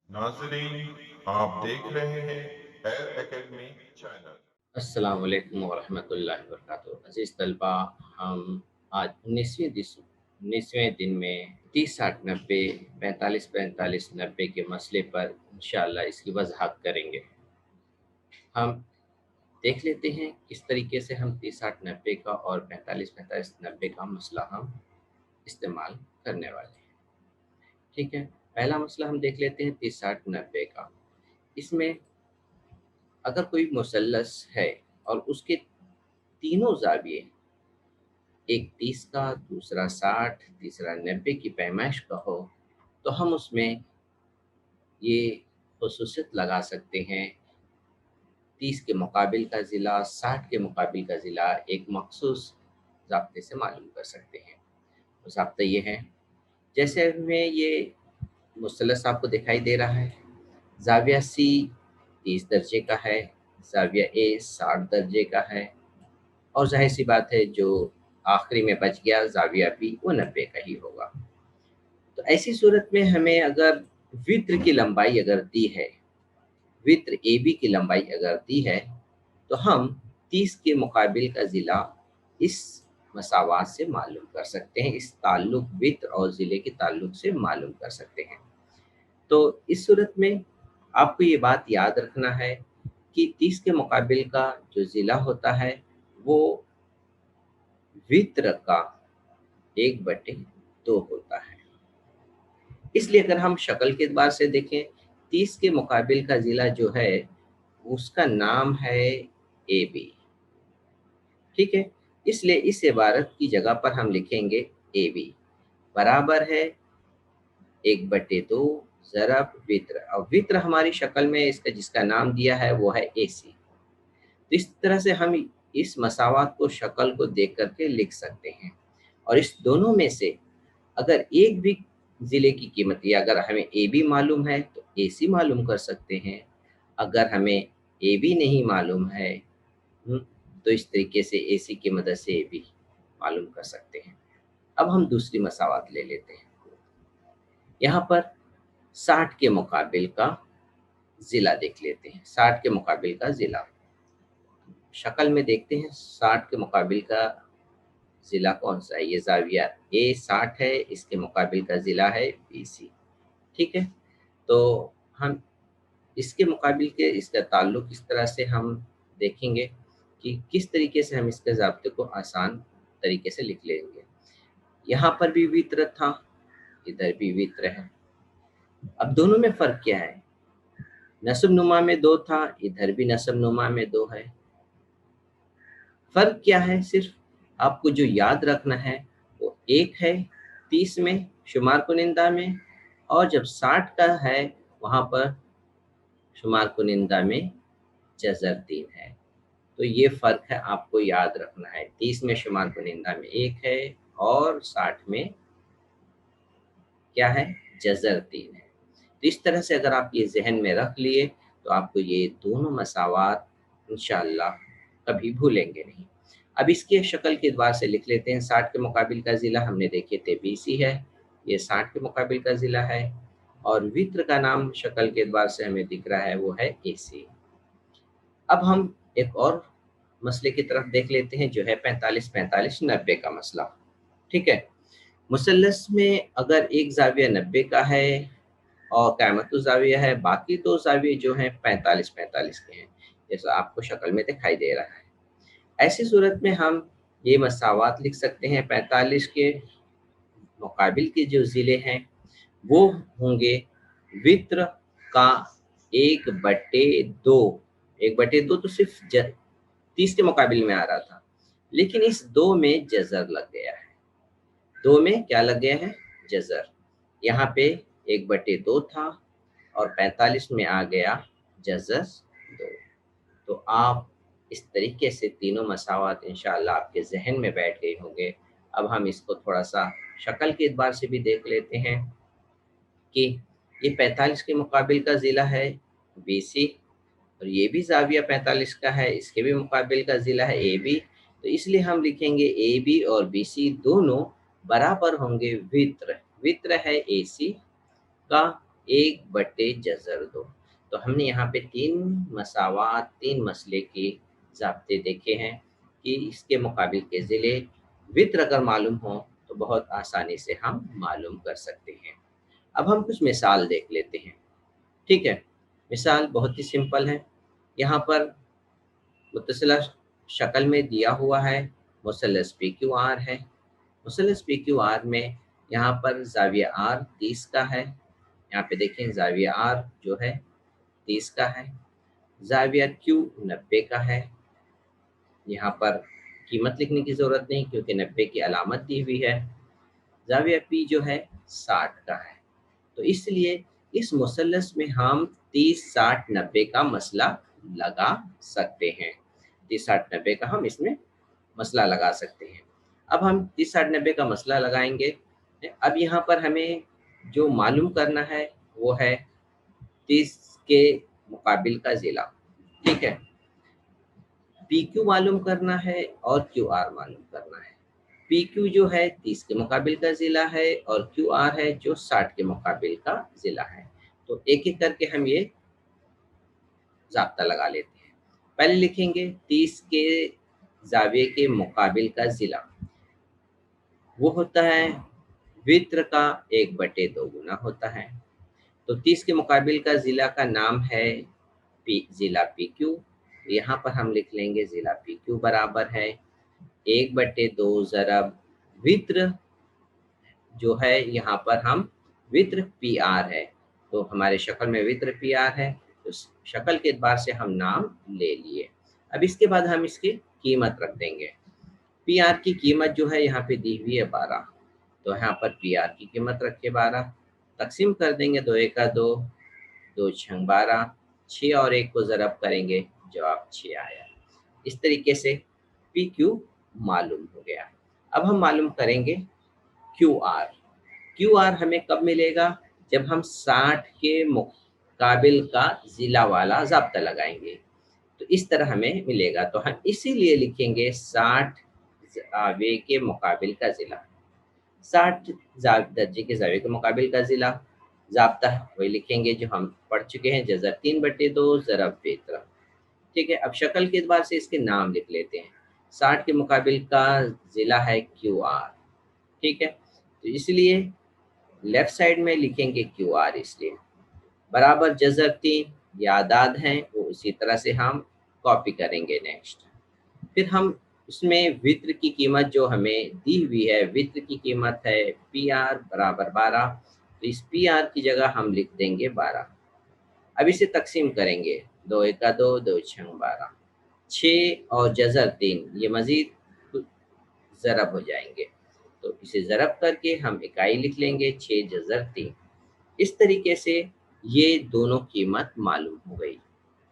नाज़रीन, आप देख रहे हैं एयर एकेडमी चैनल। अस्सलाम वालेकुम वरहमतुल्लाहि वबरकातुहू। अज़ीज़ तलबा, हम आज 19वें दिन में 30 60 90 45 45 90 के मसले पर इंशाअल्लाह इसकी वज़ाहत करेंगे। हम देख लेते हैं किस तरीके से हम 30 60 90 का और 45 45 90 का मसला हम इस्तेमाल करने वाले हैं। ठीक है, पहला मसला हम देख लेते हैं 30 60 90 का। इसमें अगर कोई मुसल्लस है और उसके तीनों ज़ाविये, एक 30 का, दूसरा 60, तीसरा 90 की पैमाइश का हो, तो हम उसमें ये ख़ुसूसियत लगा सकते हैं। 30 के मुकाबिल का ज़िला, 60 के मुकाबिल का ज़िला एक मख़सूस ज़ाब्ते से मालूम कर सकते हैं। वो ज़ाब्ता ये है, जैसे हमें ये मुसल्लस आपको दिखाई दे रहा है, ज़ाविया सी 30 दर्जे का है, ज़ाविया ए 60 दर्जे का है, और ज़ाहिर-सी बात है जो आखिरी में बच गया ज़ाविया बी वो 90 का ही होगा। तो ऐसी सूरत में हमें अगर वित्र की लंबाई अगर दी है, वित्र AB की लंबाई अगर दी है, तो हम 30 के मुकाबिल का ज़िला इस मसावात से मालूम कर सकते हैं, इस ताल्लुक वित्र और ज़िले के ताल्लुक से मालूम कर सकते हैं। तो इस सूरत में आपको ये बात याद रखना है कि 30 के मुकाबिल का जो ज़िला होता है, वो वित्र का 1/2 होता है। इसलिए अगर हम शक्ल के एतबार से देखें, 30 के मुकाबिल का ज़िला जो है, उसका नाम है AB, ठीक है? इसलिए इस इबारत की जगह पर हम लिखेंगे AB बराबर है 1/2 ज़रब वित्र, और वित्र हमारी शक्ल में इसका जिसका नाम दिया है वो है AC। तो इस तरह से हम इस मसावात को शक्ल को देख कर के लिख सकते हैं, और इस दोनों में से अगर एक भी ज़िले की कीमत, या अगर हमें AB मालूम है तो AC मालूम कर सकते हैं। अगर हमें AB नहीं मालूम है, हुँ, तो इस तरीके से AC की मदद से AB मालूम कर सकते हैं। अब हम दूसरी मसावात ले लेते हैं। यहाँ पर 60 के मुकाबिल का ज़िला देख लेते हैं। 60 के मुकाबिल का ज़िला, शक्ल में देखते हैं 60 के मुकाबिल का ज़िला कौन-सा है? ये ज़ाविया A 60 है, इसके मुकाबिल का ज़िला है BC, ठीक है? तो हम इसके मुकाबिल के इसका ताल्लुक इस तरह से हम देखेंगे कि किस तरीके से हम इसके ज़ाब्ते को आसान तरीके से लिख लेंगे। यहाँ पर भी वित्र था, इधर भी वित्र है। अब दोनों में फ़र्क क्या है? नस्ब-नुमा में 2 था, इधर भी नस्ब-नुमा में 2 है। फ़र्क क्या है? सिर्फ़ आपको जो याद रखना है, वो एक है 30 में शुमार कुनिंदा में, और जब 60 का है, वहाँ पर शुमार कुनिंदा में जज़र 3 है। तो ये फ़र्क है, आपको याद रखना है। 30 में शुमार कुनिंदा में 1 है, और 60 में क्या है? जज़र 3 है। तो इस तरह से अगर आप ये ज़हन में रख लिए, तो आपको ये दोनों मसावात इंशाअल्लाह कभी भूलेंगे नहीं। अब इसके शक्ल के एतबार से लिख लेते हैं। 60 के मुकाबिल का ज़िला हमने देखे थे BC है, ये 60 के मुकाबिल का ज़िला है, और वित्र का नाम शक्ल के एतबार से हमें दिख रहा है, वो है AC। अब हम एक और मसले की तरफ देख लेते हैं, जो है 45 45 90 का मसला, ठीक है? मुसल्लस में अगर एक ज़ाविया 90 का है और क़ाइमतुज़ ज़ाविया है, बाकी 2 ज़ाविये जो हैं 45 45 के हैं, जैसा आपको शक्ल में दिखाई दे रहा है। ऐसी सूरत में हम ये मसावात लिख सकते हैं। 45 के मुकाबिल के जो ज़िले हैं, वो होंगे वित्र का 1/2। 1/2 तो सिर्फ़ 30 के मुकाबिल में आ रहा था, लेकिन इस 2 में जज़र लग गया है। 2 में क्या लग गया है? जज़र। यहाँ पे 1/2 था, और 45 में आ गया जज़र 2। तो आप इस तरीके से तीनों मसावात इंशाअल्लाह आपके ज़हन में बैठ गए होंगे। अब हम इसको थोड़ा-सा शक्ल के एतबार से भी देख लेते हैं कि ये 45 के मुकाबिल का ज़िला है BC, और ये भी ज़ाविया 45 का है, इसके भी मुकाबिल का ज़िला है AB। तो इसलिए हम लिखेंगे AB और BC दोनों बराबर होंगे वित्र। वित्र है AC का, 1/जज़र 2। तो हमने यहाँ पे 3 मसावात, 3 मसले के ज़ाब्ते देखे हैं कि इसके मुकाबिल के ज़िले वित्र अगर मालूम हो तो बहुत आसानी से हम मालूम कर सकते हैं। अब हम कुछ मिसाल देख लेते हैं, ठीक है? मिसाल बहुत ही सिंपल है। यहाँ पर मुत्तसिला शक्ल में दिया हुआ है, मुसल्लस PQR है। मुसल्लस PQR में यहाँ पर ज़ाविया R 30 का है। यहाँ पे देखें ज़ाविया R जो है 30 का है। ज़ाविया Q 90 का है। यहाँ पर कीमत लिखने की ज़रूरत नहीं क्योंकि 90 की अलामत दी हुई है। ज़ाविया P जो है 60 का है। तो इसलिए इस मुसल्लस में हम 30, 60, 90 का मसला लगा सकते हैं। 30, 60, 90 का हम इसमें मसला लगा सकते हैं। अब हम 30, 60, 90 का मसला लगाएंगे। अब यहाँ पर हमें जो मालूम करना है वो है 30 के मुकाबिल का ज़िला, ठीक है? PQ मालूम करना है और QR मालूम करना है। PQ जो है 30 के मुकाबिल का ज़िला है और QR है जो 60 के मुकाबिल का ज़िला है। तो एक-एक करके हम ये ज़ाब्ता लगा लेते हैं। पहले लिखेंगे 30 के ज़ाविये के मुकाबिल का ज़िला, वो होता है वित्र का 1/2 गुना होता है। तो 30 के मुकाबिल का ज़िला का नाम है ज़िला PQ। यहाँ पर हम लिख लेंगे ज़िला PQ बराबर है 1/2 ज़रब वित्र जो है यहाँ पर हम वित्र PR है। तो हमारे शक्ल में वित्र PR है, तो शक्ल के एतबार से हम नाम ले लिए। अब इसके बाद हम इसकी कीमत रख देंगे। PR की कीमत जो है यहाँ पे दी हुई है 12, तो यहाँ पर PR की कीमत रखे 12, तकसीम कर देंगे 2 एका 2, 2 छंग 12, 6 और 1 को ज़रब करेंगे, जवाब 6 आया। इस तरीके से PQ मालूम हो गया। अब हम मालूम करेंगे QR। QR हमें कब मिलेगा? जब हम 60 के मुकाबिल का ज़िला वाला ज़ाब्ता लगाएँगे। तो इस तरह हमें मिलेगा। तो हम इसीलिए लिखेंगे 60 ज़ाविये के मुकाबिल का ज़िला। 60 दर्जे के ज़ाविये के मुकाबिल का ज़िला, ज़ाब्ता वही लिखेंगे जो हम पढ़ चुके हैं, जज़र 3/2 ज़रब वित्र। ठीक है, अब शक्ल के एतबार से इसके नाम लिख लेते हैं। 60 के मुकाबिल का ज़िला है QR, ठीक है? तो इसलिए लेफ्ट साइड में लिखेंगे QR इसलिए, बराबर जज़र 3 यादाद हैं, वो उसी तरह से हम कॉपी करेंगे नेक्स्ट। फिर हम उसमें वित्र की कीमत जो हमें दी हुई है, वित्र की कीमत है PR बराबर 12, तो इस PR की जगह हम लिख देंगे 12। अब इसे तकसीम करेंगे, 2 एका 2, 2 छंग 12, 6 और जज़र 3 ये मज़ीद ज़रब हो जाएंगे। तो इसे ज़रब करके हम इकाई लिख लेंगे 6 जज़र 3। इस तरीके से ये दोनों कीमत मालूम हो गई।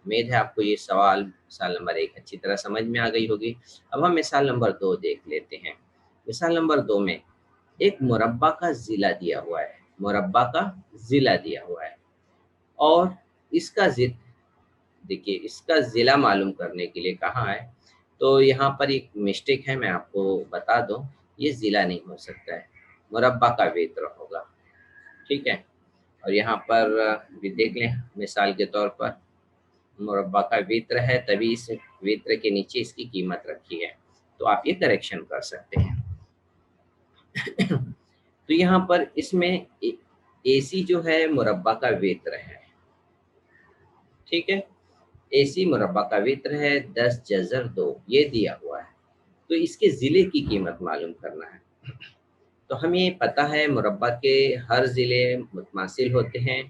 उम्मीद है आपको ये सवाल मिसाल नंबर 1 अच्छी तरह समझ में आ गई होगी। अब हम मिसाल नंबर 2 देख लेते हैं। मिसाल नंबर 2 में एक मुरब्बा का ज़िला दिया हुआ है, मुरब्बा का ज़िला दिया हुआ है और इसका देखिए इसका ज़िला मालूम करने के लिए कहा है, तो यहाँ पर एक मिस्टेक है, मैं आपको बता दूँ, ये ज़िला नहीं हो सकता है, मुरब्बा का वित्र होगा, ठीक है? और यहाँ पर भी देख लें मिसाल के तौर पर मुरब्बा का वित्र है, तभी इस वित्र के नीचे इसकी कीमत रखी है, तो आप ये करेक्शन कर सकते हैं। तो यहाँ पर इसमें AC जो है मुरब्बा का वित्र है, ठीक है? AC मुरब्बा का वित्र है 10 जज़र 2 ये दिया हुआ है, तो इसके ज़िले की कीमत मालूम करना है। तो हमें पता है मुरब्बा के हर ज़िले मुतमासिल होते हैं,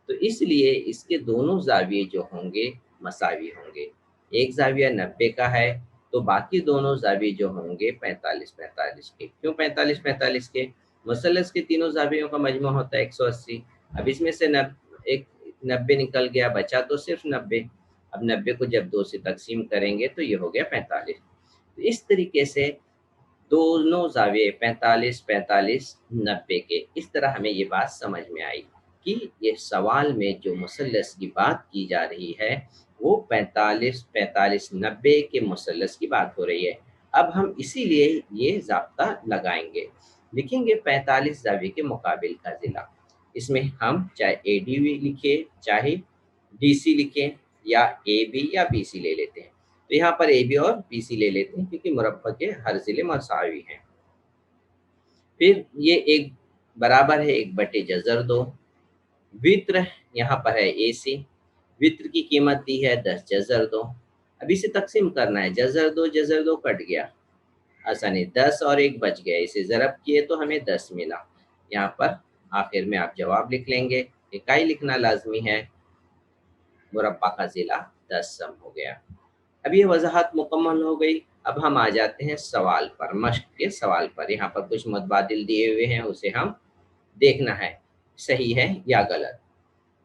तो इसलिए इसके दोनों ज़ाविये जो होंगे मसावी होंगे। एक ज़ाविया 90 का है, तो बाकी दोनों ज़ाविये जो होंगे 45-45 के। क्यों 45-45 के? मुसल्लस के तीनों ज़ावियों का मजमू होता है 180। अब इसमें से 90 निकल गया, बचा तो सिर्फ 90। अब 90 को जब 2 से तकसीम करेंगे तो ये हो गया 45। तो इस तरीके से दोनों ज़ाविये 45-45, 90 के, इस तरह हमें ये बात समझ में आई कि ये सवाल में जो मुसल्लस की बात की जा रही है वो 45-45, 90 के मुसल्लस की बात हो रही है। अब हम इसीलिए ये ज़ाब्ता लगाएंगे, लिखेंगे 45 ज़ाविये के मुकाबिल का ज़िला। इसमें हम चाहे AD भी लिखे, चाहे DC लिखें, या AB या BC ले लेते हैं। तो यहाँ पर AB और BC ले लेते हैं क्योंकि मुरब्बा के हर ज़िले मसावी हैं। फिर ये एक बराबर है 1 बटे जज़र 2। वित्र यहाँ पर है AC। वित्र की कीमत दी है 10 जज़र 2। अब इसे तकसीम करना है, जज़र 2 कट गया, आसानी 10 और 1 बच गया, इसे ज़रब किए तो हमें 10 मिला। यहाँ पर आखिर में आप जवाब लिख लेंगे, इकाई लिखना लाजमी है, मुरब्बा का ज़िला 10 सम हो गया। अब ये वजाहत मुकम्मल हो गई। अब हम आ जाते हैं सवाल पर, मश्क के सवाल पर। यहाँ पर कुछ मुतबादिल दिए हुए हैं, उसे हम देखना है सही है या गलत।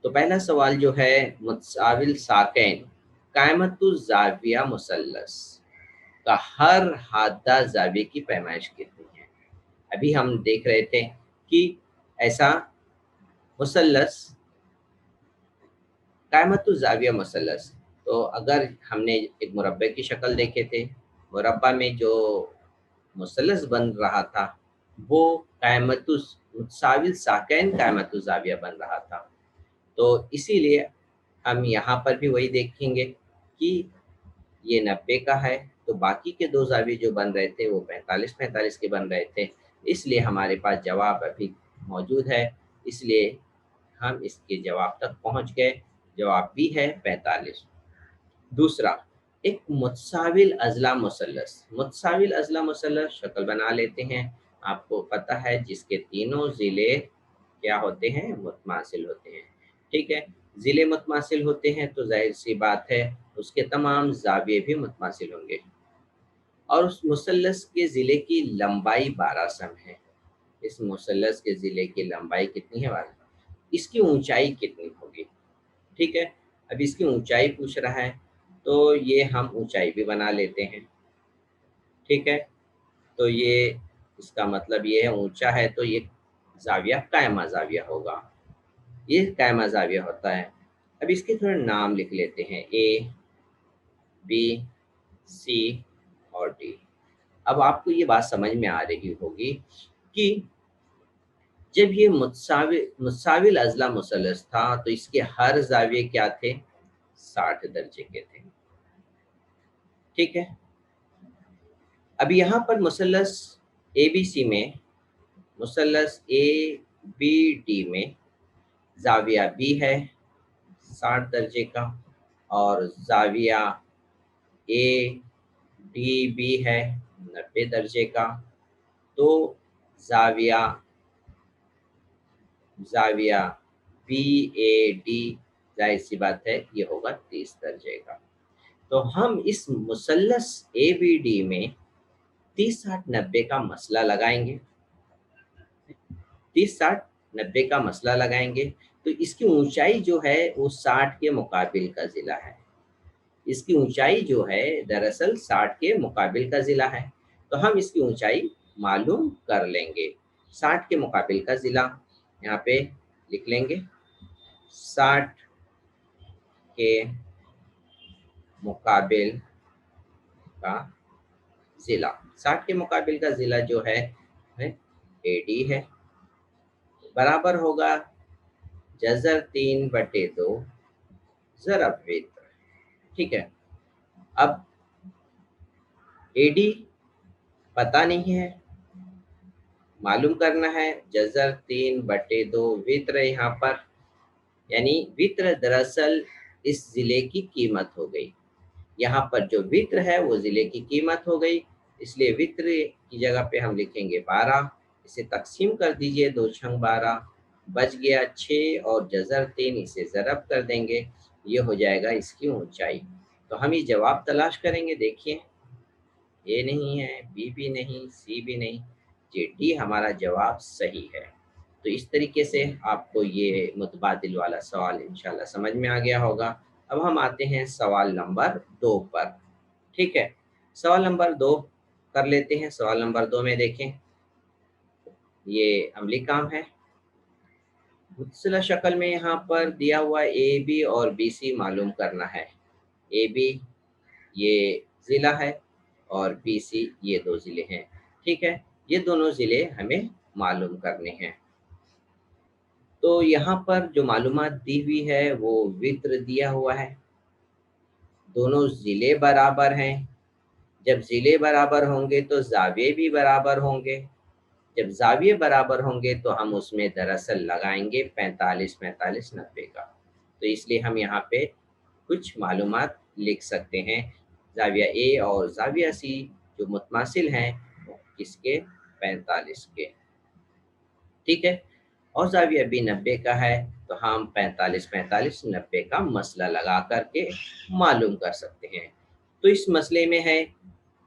तो पहला सवाल जो है, मुतसाविल साकैन कायमतु ज़ाविया मुसल्लस का हर हादा ज़ाविये की पैमाइश कितनी है। अभी हम देख रहे थे कि ऐसा मुसल्लस कायमतु ज़ाविया मुसल्लस, तो अगर हमने एक मुरब्बे की शक्ल देखे थे, मुरब्बा में जो मुसल्लस बन रहा था वो कायमतु मुतसाविल साकैन कायमतु ज़ाविया बन रहा था। तो इसीलिए हम यहाँ पर भी वही देखेंगे कि ये 90 का है, तो बाकी के 2 ज़ाविये जो बन रहे थे वो 45-45 के बन रहे थे। इसलिए हमारे पास जवाब अभी मौजूद है, इसलिए हम इसके जवाब तक पहुँच गए। जवाब भी है 45। दूसरा, एक मुतसाविल अज़ला मुसल्लस। मुतसाविल अज़ला मुसल्लस शक्ल बना लेते हैं। आपको पता है जिसके तीनों ज़िले क्या होते हैं, मुतमासिल होते हैं। ठीक है, ज़िले मुतमासिल होते हैं तो ज़ाहिर सी बात है उसके तमाम ज़ाविये भी मुतमासिल होंगे। और उस मुसल्लस के ज़िले की लंबाई 12 सम है। इस मुसल्लस के ज़िले की लंबाई कितनी है, 12। इसकी ऊंचाई कितनी होगी। ठीक है, अब इसकी ऊंचाई पूछ रहा है तो ये हम ऊंचाई भी बना लेते हैं। ठीक है, तो ये इसका मतलब ये है ऊंचा है तो ये ज़ाविया कायमा ज़ाविया होगा, ये कायमा ज़ाविया होता है। अब इसके थोड़े नाम लिख लेते हैं, A, B, C और D। अब आपको ये बात समझ में आ रही होगी कि जब ये मुतसाविल अज़ला मुसल्लस था तो इसके हर ज़ाविये क्या थे, 60 दर्जे के थे। ठीक है, अब यहाँ पर मुसल्लस ABC में, मुसल्लस ABD में ज़ाविया B है 60 दर्जे का, और ज़ाविया ADB है 90 दर्जे का। तो ज़ाविया ज़ाविया BAD जाहिर सी बात है ये होगा 30 दर्जे का। तो हम इस मुसल्लस ABD में 30, 60, 90 का मसला लगाएंगे। 30, 60, 90 का मसला लगाएंगे तो इसकी ऊंचाई जो है वो 60 के मुकाबिल का ज़िला है। इसकी ऊंचाई जो है दरअसल 60 के मुकाबिल का ज़िला है। तो हम इसकी ऊंचाई मालूम कर लेंगे। 60 के मुकाबिल का ज़िला यहाँ पे लिख लेंगे, 60 के मुकाबिल का ज़िला। 60 के मुकाबिल का ज़िला जो है AD है, बराबर होगा जज़र 3/2 ज़रब वित्र। ठीक है, अब AD पता नहीं है, मालूम करना है, जज़र 3/2 वित्र यहाँ पर, यानी वित्र दरअसल इस ज़िले की कीमत हो गई। यहाँ पर जो वित्र है वो ज़िले की कीमत हो गई, इसलिए वित्र की जगह पे हम लिखेंगे 12। इसे तकसीम कर दीजिए, 2 छंग 12, बच गया 6 और जज़र 3, इसे ज़रब कर देंगे, ये हो जाएगा इसकी ऊंचाई। तो हम ये जवाब तलाश करेंगे। देखिए, ए नहीं है, बी भी नहीं, सी भी नहीं, जी डी हमारा जवाब सही है। तो इस तरीके से आपको ये मुतबादिल वाला सवाल इंशाल्लाह समझ में आ गया होगा। अब हम आते हैं सवाल नंबर 2 पर। ठीक है, सवाल नंबर 2 कर लेते हैं। सवाल नंबर 2 में देखें, ये अमली काम है। मुतसिला शक्ल में यहाँ पर दिया हुआ ए बी और बी सी मालूम करना है। ए बी ये ज़िला है और बी सी ये 2 ज़िले हैं। ठीक है, ये दोनों ज़िले हमें मालूम करने हैं। तो यहाँ पर जो मालूमात दी हुई है वो वित्र दिया हुआ है, दोनों ज़िले बराबर हैं। जब ज़िले बराबर होंगे तो ज़ाविये भी बराबर होंगे। जब ज़ाविये बराबर होंगे तो हम उसमें दरअसल लगाएंगे 45 45 90 का। तो इसलिए हम यहाँ पे कुछ मालूमात लिख सकते हैं। ज़ाविया ए और ज़ाविया सी जो मुतमासिल हैं वो किसके, 45 के, ठीक है। और ज़ाविया बी 90 का है, तो हम 45 45 90 का मसला लगा करके मालूम कर सकते हैं। तो इस मसले में है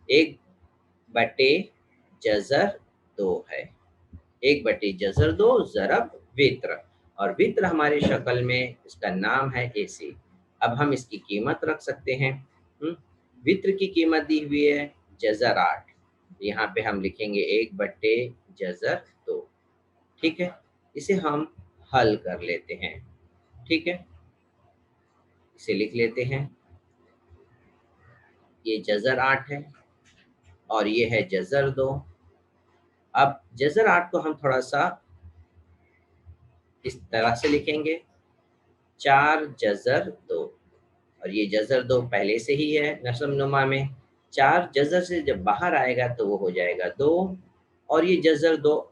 1/जज़र 2 है, 1/जज़र 2 ज़रब वित्र, और वित्र हमारी शक्ल में इसका नाम है AC। अब हम इसकी कीमत रख सकते हैं। वित्र की कीमत दी हुई है जज़र 8, यहाँ पे हम लिखेंगे 1/जज़र 2, ठीक है। इसे हम हल कर लेते हैं, ठीक है। इसे लिख लेते हैं, ये जज़र 8 है और ये है जज़र 2। अब जज़र 8 को हम थोड़ा सा इस तरह से लिखेंगे, 4 जज़र 2, और ये जज़र 2 पहले से ही है नस्ब नुमा में। 4 जज़र से जब बाहर आएगा तो वो हो जाएगा 2, और ये जज़र 2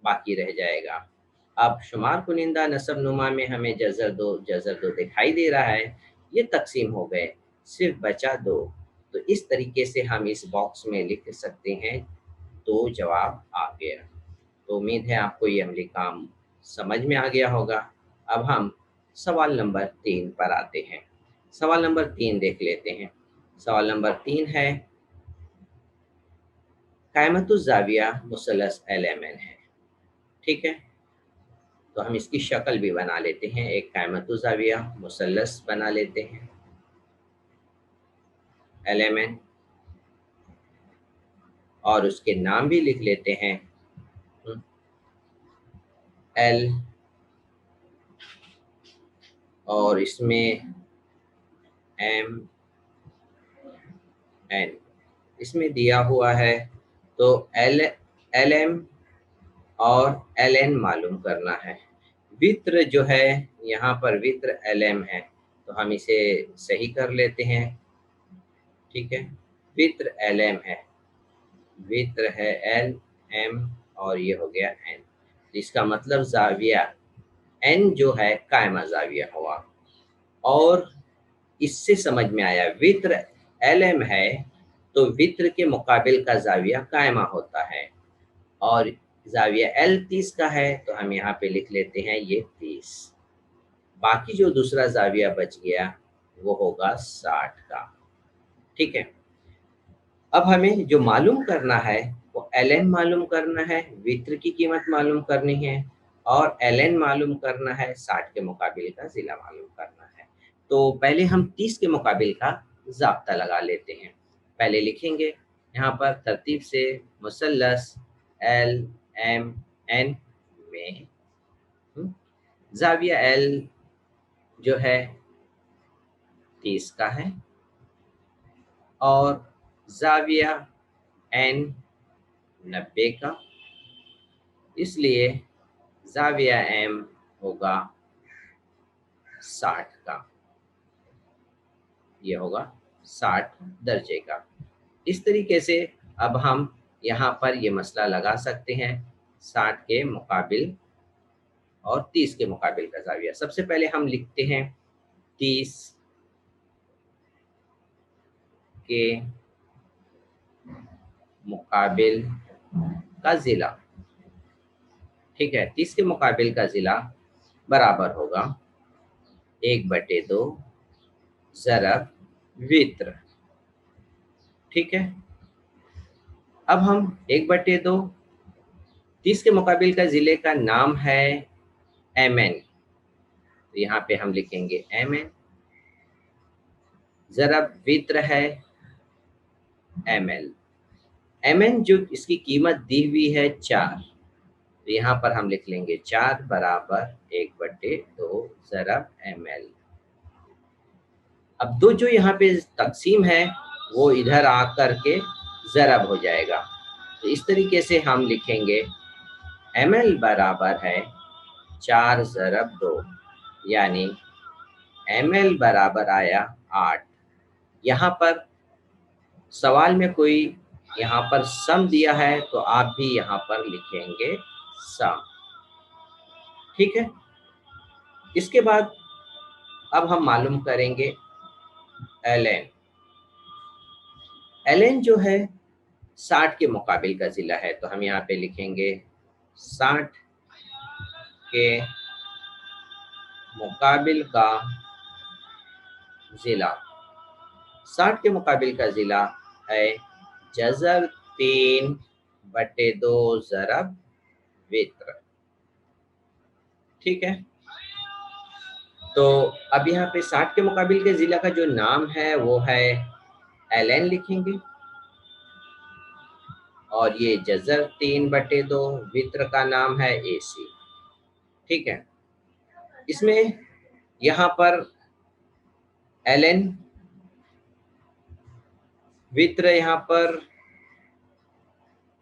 बाकी रह जाएगा। अब शुमार कुनिंदा नस्ब नुमा में हमें जज़र 2 दिखाई दे रहा है, ये तकसीम हो गए, सिर्फ बचा 2। तो इस तरीके से हम इस बॉक्स में लिख सकते हैं, 2 जवाब आ गया। तो उम्मीद है आपको ये अमली काम समझ में आ गया होगा। अब हम सवाल नंबर 3 पर आते हैं। सवाल नंबर 3 देख लेते हैं। सवाल नंबर 3 है, कायमतुज़्ज़ाविया मुसल्लस LMN है, ठीक है। तो हम इसकी शक्ल भी बना लेते हैं, एक कायमतुज़्ज़ाविया मुसल्लस बना लेते हैं LMN, और उसके नाम भी लिख लेते हैं L, और इसमें M N इसमें दिया हुआ है। तो LM और LN मालूम करना है। वित्र जो है यहाँ पर वित्र LM है, तो हम इसे सही कर लेते हैं, ठीक है। वित्र LM है, वित्र है LM, और ये हो गया N। इसका मतलब ज़ाविया N जो है कायमा ज़ाविया हुआ। और इससे समझ में आया वित्र LM है तो वित्र के मुकाबिल का ज़ाविया कायमा होता है, और ज़ाविया L 30 का है, तो हम यहाँ पे लिख लेते हैं ये 30। बाकी जो दूसरा ज़ाविया बच गया वो होगा 60 का, ठीक है। अब हमें जो मालूम करना है वो LN मालूम करना है, वित्र की कीमत मालूम करनी है, और LN मालूम करना है, 60 के मुकाबिल का ज़िला मालूम करना है। तो पहले हम 30 के मुकाबिल का ज़ाब्ता लगा लेते हैं। पहले लिखेंगे यहाँ पर तरतीब से मुसल्लस LMN में ज़ाविया L जो है 30 का है, और ज़ाविया N 90 का, इसलिए ज़ाविया M होगा 60 का, ये होगा 60 दर्जे का। इस तरीके से अब हम यहाँ पर ये मसला लगा सकते हैं, 60 के मुकाबिल और 30 के मुकाबिल का ज़ाविया। सबसे पहले हम लिखते हैं 30 के मुकाबिल का ज़िला, ठीक है। 30 के मुकाबिल का ज़िला बराबर होगा 1/2 ज़रब वित्र, ठीक है। अब हम 1/2, 30 के मुकाबिल का ज़िले का नाम है MN, तो यहाँ पे हम लिखेंगे MN, ज़रब वित्र है ML। MN जो इसकी कीमत दी हुई है 4, तो यहाँ पर हम लिख लेंगे 4 बराबर 1/2 ज़रब ML। अब 2 जो यहाँ पे तकसीम है वो इधर आकर के ज़रब हो जाएगा, तो इस तरीके से हम लिखेंगे ML बराबर है 4 ज़रब 2 यानी ml बराबर आया 8। यहाँ पर सवाल में कोई यहाँ पर सम दिया है तो आप भी यहाँ पर लिखेंगे सम। ठीक है, इसके बाद अब हम मालूम करेंगे ln। ln जो है 60 के मुकाबिल का ज़िला है, तो हम यहाँ पे लिखेंगे 60 के मुकाबिल का ज़िला। 60 के मुकाबिल का ज़िला है जज़र 3/2 ज़रब वित्र। ठीक है, तो अब यहाँ पे 60 के मुकाबिल के ज़िला का जो नाम है वो है ln लिखेंगे, और ये जज़र 3/2 वित्र का नाम है AC। ठीक है, इसमें यहाँ पर ln वित्र यहाँ पर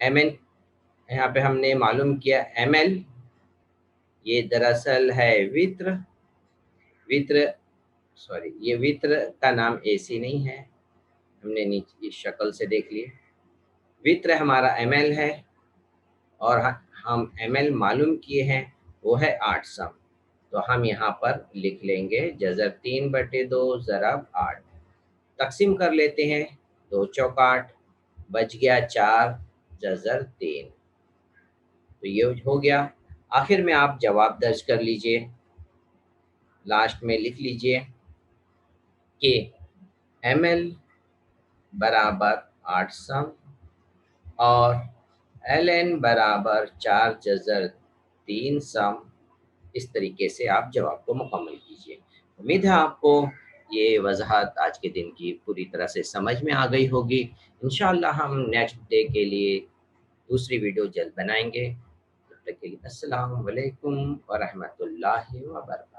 mn यहाँ पे हमने मालूम किया ml, ये दरअसल है वित्र ये वित्र का नाम AC नहीं है, हमने नीचे इस शक्ल से देख लिए। वित्र हमारा ml है और हम ml मालूम किए हैं वो है 8 सम, तो हम यहाँ पर लिख लेंगे जज़र 3/2 ज़रब 8। तकसीम कर लेते हैं, 2 चौक 8, बच गया 4 जज़र 3, तो ये हो गया। आखिर में आप जवाब दर्ज कर लीजिए, लास्ट में लिख लीजिए कि ml बराबर 8 सम और ln बराबर 4 जज़र 3 सम। इस तरीके से आप जवाब को मुकम्मल कीजिए। उम्मीद है आपको ये वज़ाहत आज के दिन की पूरी तरह से समझ में आ गई होगी। इंशाअल्लाह हम नेक्स्ट डे के लिए दूसरी वीडियो जल्द बनाएंगे। तब तक के लिए अस्सलाम वालेकुम व रहमतुल्लाहि व बरकातहू।